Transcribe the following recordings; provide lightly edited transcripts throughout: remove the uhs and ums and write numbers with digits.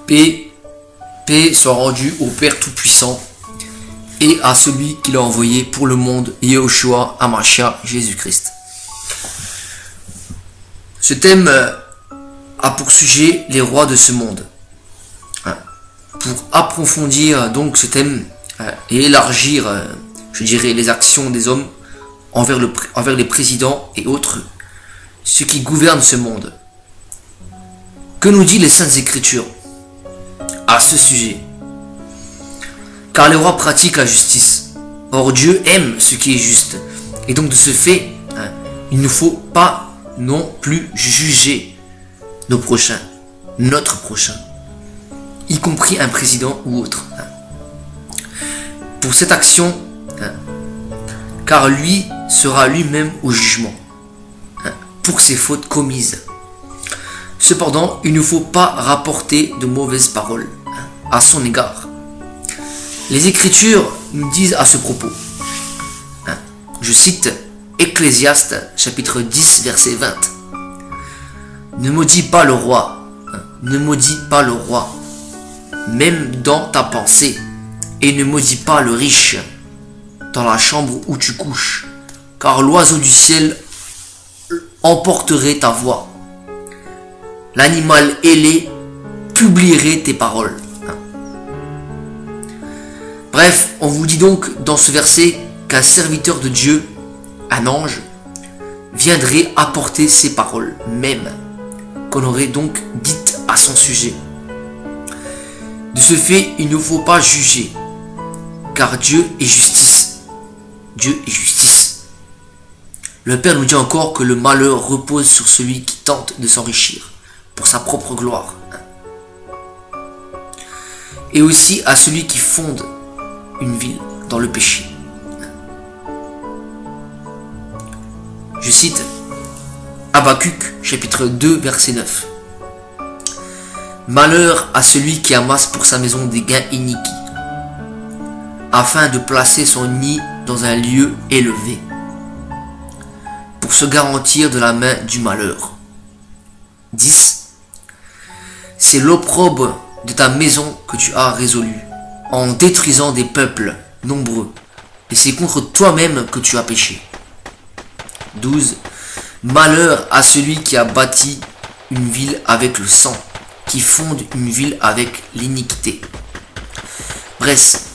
Paix, paix soit rendue au Père Tout-Puissant et à celui qui l'a envoyé pour le monde, Yehoshua Hamashiach, Jésus-Christ. Ce thème a pour sujet les rois de ce monde. Pour approfondir donc ce thème et élargir, je dirais, les actions des hommes envers les présidents et autres, ceux qui gouvernent ce monde. Que nous dit les Saintes Écritures à ce sujet? Car les rois pratiquent la justice. Or Dieu aime ce qui est juste. Et donc de ce fait, il ne faut pas non plus juger nos prochains, notre prochain, y compris un président ou autre. Pour cette action, car lui sera lui-même au jugement pour ses fautes commises. Cependant, il ne faut pas rapporter de mauvaises paroles à son égard. Les Écritures nous disent à ce propos, je cite Ecclésiaste chapitre 10 verset 20, ne maudis pas le roi, ne maudis pas le roi, même dans ta pensée, et ne maudis pas le riche dans la chambre où tu couches, car l'oiseau du ciel emporterait ta voix, l'animal ailé publierait tes paroles. Bref, on vous dit donc dans ce verset qu'un serviteur de Dieu, un ange, viendrait apporter ces paroles mêmes qu'on aurait donc dites à son sujet. De ce fait, il ne faut pas juger, car Dieu est justice. Dieu est justice. Le Père nous dit encore que le malheur repose sur celui qui tente de s'enrichir pour sa propre gloire. Et aussi à celui qui fonde une ville dans le péché. Je cite Habakkuk chapitre 2 verset 9. Malheur à celui qui amasse pour sa maison des gains iniquis, afin de placer son nid dans un lieu élevé, pour se garantir de la main du malheur. 10. C'est l'opprobre de ta maison que tu as résolu, en détruisant des peuples nombreux, et c'est contre toi-même que tu as péché. 12. Malheur à celui qui a bâti une ville avec le sang, qui fonde une ville avec l'iniquité. Bref,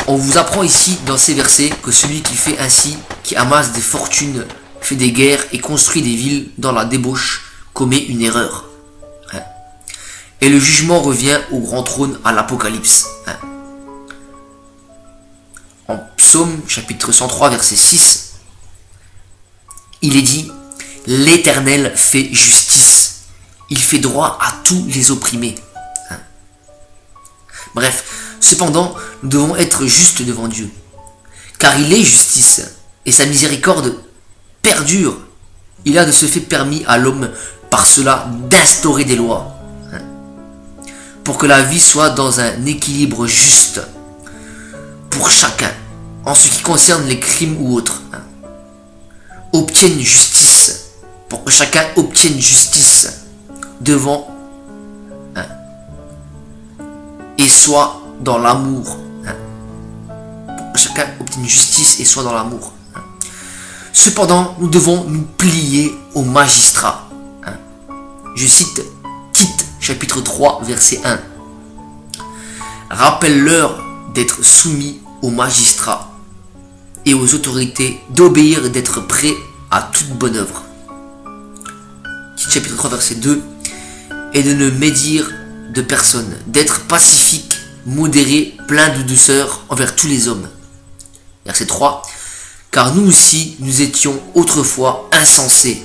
on vous apprend ici dans ces versets que celui qui fait ainsi, qui amasse des fortunes, fait des guerres et construit des villes dans la débauche, commet une erreur. Et le jugement revient au grand trône à l'Apocalypse. En Psaume chapitre 103 verset 6, il est dit, l'Éternel fait justice, il fait droit à tous les opprimés. Bref, cependant, nous devons être justes devant Dieu, car il est justice, et sa miséricorde perdure. Il a de ce fait permis à l'homme par cela d'instaurer des lois, pour que la vie soit dans un équilibre juste pour chacun, en ce qui concerne les crimes ou autres. Obtienne justice, pour que chacun obtienne justice devant et soit dans l'amour. Pour que chacun obtienne justice et soit dans l'amour. Cependant, nous devons nous plier aux magistrats. Je cite Tite, chapitre 3, verset 1. Rappelle-leur d'être soumis aux magistrats et aux autorités, d'obéir et d'être prêts à toute bonne œuvre. Tite, chapitre 3, verset 2. Et de ne médire de personne, d'être pacifique, modéré, plein de douceur envers tous les hommes. Verset 3. Car nous aussi, nous étions autrefois insensés,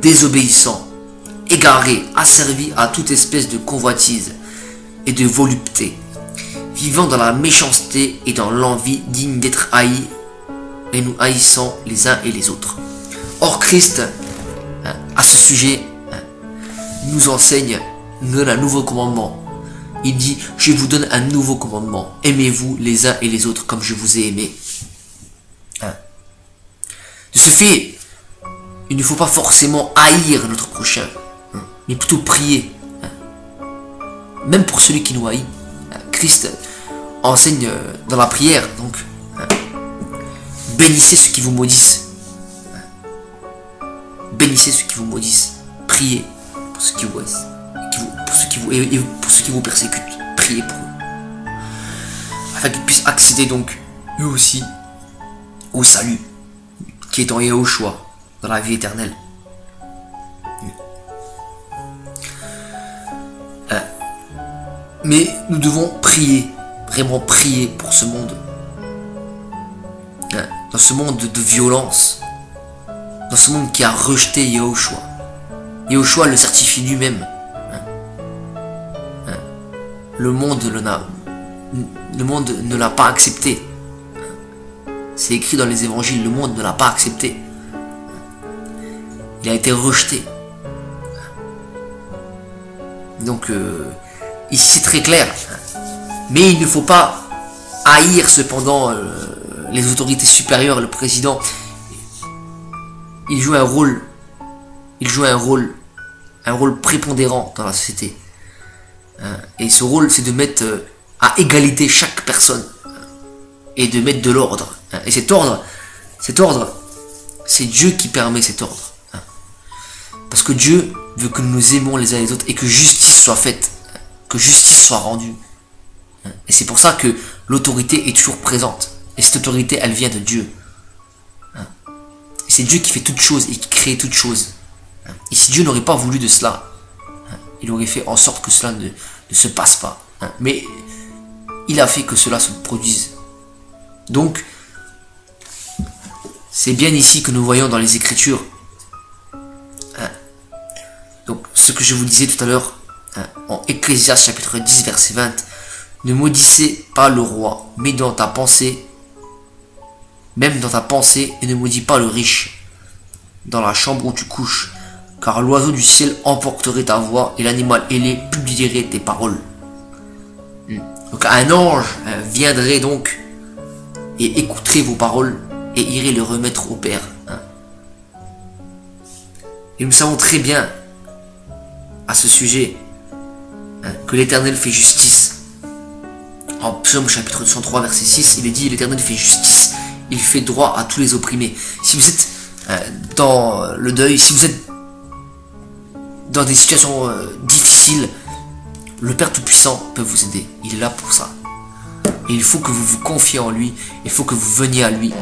désobéissants, égarés, asservis à toute espèce de convoitise et de volupté, vivant dans la méchanceté et dans l'envie digne d'être haïs, et nous haïssant les uns et les autres. Or Christ, à ce sujet, nous enseigne, nous donne un nouveau commandement. Il dit, je vous donne un nouveau commandement. Aimez-vous les uns et les autres comme je vous ai aimé. De ce fait, il ne faut pas forcément haïr notre prochain, mais plutôt prier même pour celui qui nous haït. Christ enseigne dans la prière, donc bénissez ceux qui vous maudissent. Bénissez ceux qui vous maudissent. Priez pour ceux qui vous haïssent. Pour ceux qui vous persécutent. Priez pour eux. Afin qu'ils puissent accéder donc, eux aussi, au salut qui est en Yahushua, dans la vie éternelle. Mais nous devons prier, vraiment prier pour ce monde. Dans ce monde de violence. Dans ce monde qui a rejeté Yahushua. Yahushua le certifie lui-même. Le monde ne l'a pas accepté. C'est écrit dans les évangiles, le monde ne l'a pas accepté. Il a été rejeté. Donc, ici c'est très clair. Mais il ne faut pas haïr cependant les autorités supérieures, le président. Il joue un rôle prépondérant dans la société. Et ce rôle, c'est de mettre à égalité chaque personne et de mettre de l'ordre. Et cet ordre, c'est Dieu qui permet cet ordre. Parce que Dieu veut que nous nous aimons les uns les autres et que justice soit faite, que justice soit rendue. Et c'est pour ça que l'autorité est toujours présente. Et cette autorité, elle vient de Dieu. Et c'est Dieu qui fait toutes choses et qui crée toutes choses. Et si Dieu n'aurait pas voulu de cela, il aurait fait en sorte que cela ne se passe pas. Mais il a fait que cela se produise. Donc, c'est bien ici que nous voyons dans les Écritures. Donc, ce que je vous disais tout à l'heure, en Ecclésiaste chapitre 10, verset 20, ne maudissez pas le roi, mais dans ta pensée, même dans ta pensée, et ne maudis pas le riche, dans la chambre où tu couches, car l'oiseau du ciel emporterait ta voix, et l'animal ailé publierait tes paroles. Donc un ange viendrait donc, et écouterait vos paroles, et irait les remettre au Père. Et nous savons très bien, à ce sujet, que l'Éternel fait justice. En Psaume chapitre 103 verset 6, il est dit, l'Éternel fait justice, il fait droit à tous les opprimés. Si vous êtes dans le deuil, si vous êtes dans des situations difficiles, le Père Tout-Puissant peut vous aider. Il est là pour ça. Et il faut que vous vous confiez en lui, il faut que vous veniez à lui.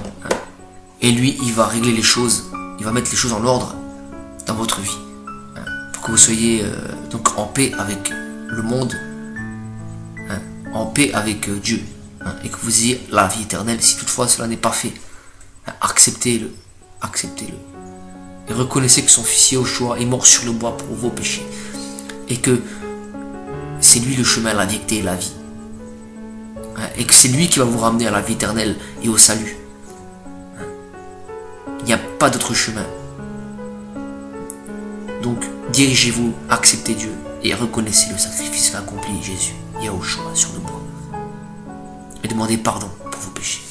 Et lui, il va régler les choses, il va mettre les choses en ordre dans votre vie. Pour que vous soyez donc en paix avec le monde, en paix avec Dieu, et que vous ayez la vie éternelle. Si toutefois cela n'est pas fait, acceptez-le, acceptez-le. Et reconnaissez que son fils Yahushua est mort sur le bois pour vos péchés. Et que c'est lui le chemin, la vérité et la vie. Et que c'est lui qui va vous ramener à la vie éternelle et au salut. Il n'y a pas d'autre chemin. Donc, dirigez-vous, acceptez Dieu et reconnaissez le sacrifice qu'a accompli Jésus, Yahushua, sur le bois. Et demandez pardon pour vos péchés.